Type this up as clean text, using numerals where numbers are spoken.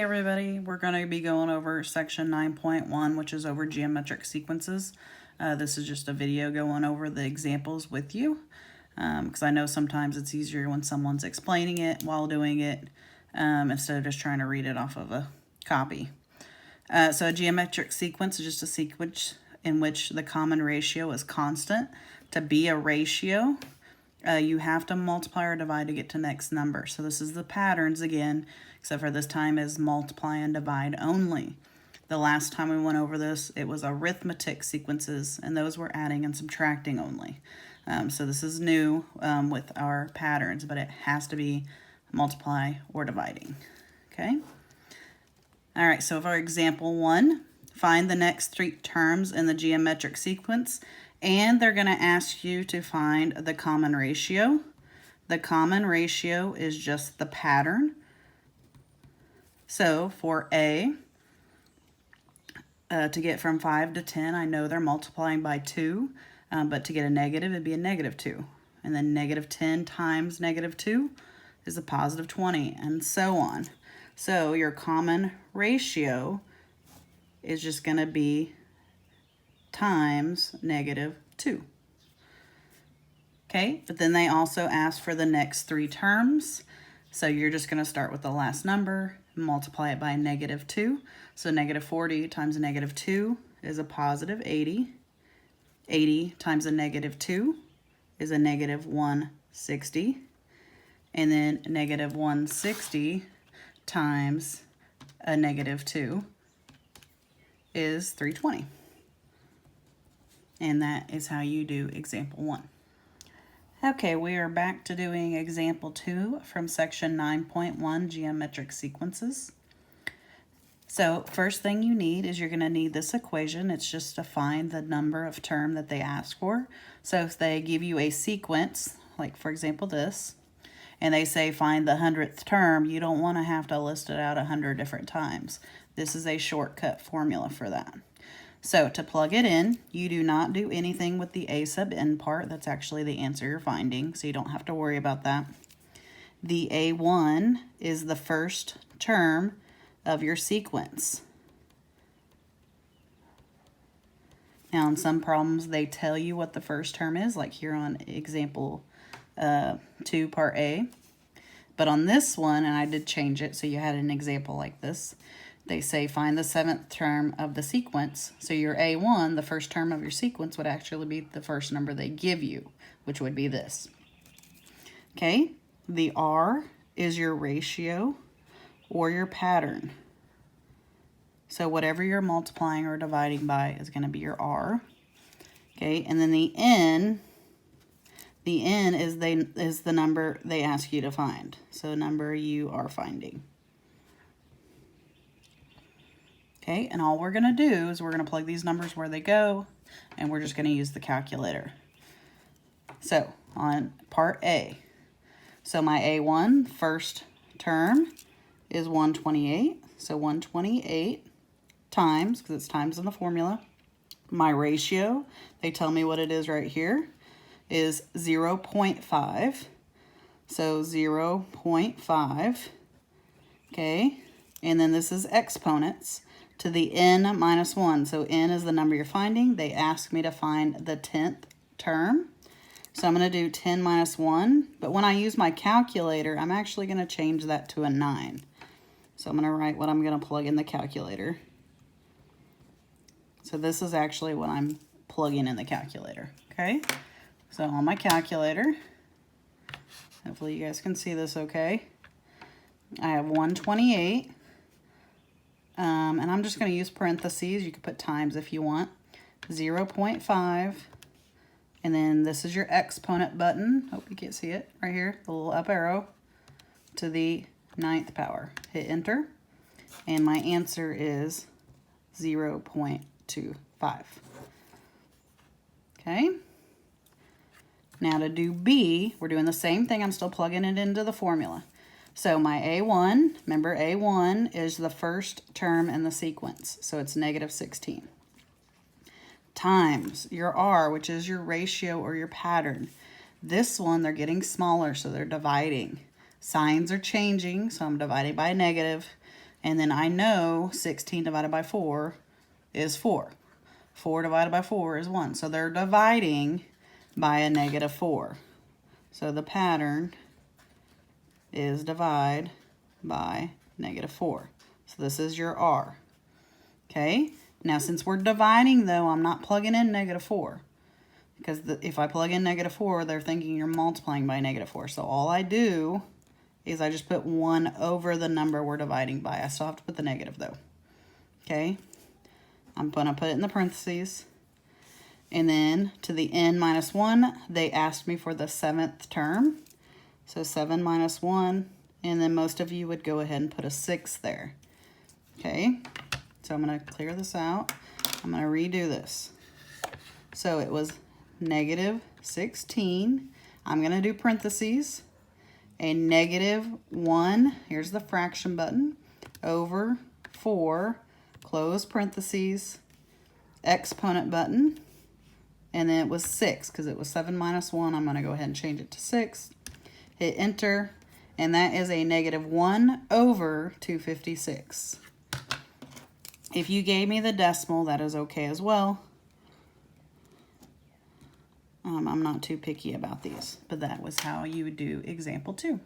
Hey everybody, we're going to be going over section 9.1, which is over geometric sequences. This is just a video going over the examples with you, because I know sometimes it's easier when someone's explaining it while doing it, instead of just trying to read it off of a copy. So a geometric sequence is just a sequence in which the common ratio is constant. To be a ratio, you have to multiply or divide to get to next number. So this is the patterns again, except for this time is multiply and divide only. The last time we went over this, it was arithmetic sequences, and those were adding and subtracting only. So this is new with our patterns, but it has to be multiply or dividing. Okay? All right, so for example 1, find the next 3 terms in the geometric sequence, and they're going to ask you to find the common ratio. The common ratio is just the pattern. So for A, to get from 5 to 10, I know they're multiplying by 2, but to get a negative, it'd be a negative 2. And then negative 10 times negative 2 is a positive 20, and so on. So your common ratio is just going to be times negative 2. Okay, but then they also ask for the next 3 terms. So you're just going to start with the last number, multiply it by negative 2. So negative 40 times a negative 2 is a positive 80. 80 times a negative 2 is a negative 160. And then negative 160 times a negative 2 is 320. And that is how you do example 1. Okay, we are back to doing example 2 from section 9.1, geometric sequences. So first thing you need is you're going to need this equation. It's just to find the number of term that they ask for. So if they give you a sequence, like for example this, and they say find the 100th term, you don't want to have to list it out 100 different times. This is a shortcut formula for that. So to plug it in, you do not do anything with the a sub n part. That's actually the answer you're finding, so you don't have to worry about that. The a1 is the first term of your sequence. Now in some problems they tell you what the first term is, like here on example 2 part A. But on this one, and I did change it so you had an example like this, they say find the 7th term of the sequence. So your A1, the first term of your sequence, would actually be the first number they give you, which would be this. Okay, the R is your ratio or your pattern. So whatever you're multiplying or dividing by is going to be your R. Okay, and then the N is the number they ask you to find. So number you are finding. Okay, and all we're going to do is we're going to plug these numbers where they go, and we're just going to use the calculator. So on part A, so my A1 first term is 128. So 128 times, because it's times in the formula, my ratio, they tell me what it is right here, is 0.5. So 0.5, okay, and then this is exponents to the n minus 1. So n is the number you're finding. They ask me to find the 10th term. So I'm going to do 10 minus 1. But when I use my calculator, I'm actually going to change that to a 9. So I'm going to write what I'm going to plug in the calculator. So this is actually what I'm plugging in the calculator. Okay? So on my calculator, hopefully you guys can see this okay. I have 128. And I'm just going to use parentheses. You could put times if you want. 0.5. And then this is your exponent button. Hope you can see it right here. The little up arrow to the 9th power. Hit enter. And my answer is 0.25. Okay. Now to do B, we're doing the same thing. I'm still plugging it into the formula. So my A1, remember A1 is the first term in the sequence, so it's negative 16. Times your R, which is your ratio or your pattern. This one, they're getting smaller, so they're dividing. Signs are changing, so I'm dividing by a negative. And then I know 16 divided by 4 is 4. 4 divided by 4 is 1. So they're dividing by a negative 4. So the pattern is divide by negative 4. So this is your R. Okay? Now since we're dividing though, I'm not plugging in negative 4. Because if I plug in negative 4, they're thinking you're multiplying by negative 4. So all I do is I just put 1 over the number we're dividing by. I still have to put the negative though. Okay? I'm going to put it in the parentheses. And then to the n minus 1, they asked me for the 7th term. So 7 minus 1. And then most of you would go ahead and put a 6 there. Okay? So I'm going to clear this out. I'm going to redo this. So it was negative 16. I'm going to do parentheses. A negative 1, here's the fraction button, over 4, close parentheses, exponent button, and then it was 6 because it was 7 minus 1. I'm going to go ahead and change it to 6. Hit enter, and that is a negative 1 over 256. If you gave me the decimal, that is okay as well. I'm not too picky about these, but that was how you would do example 2.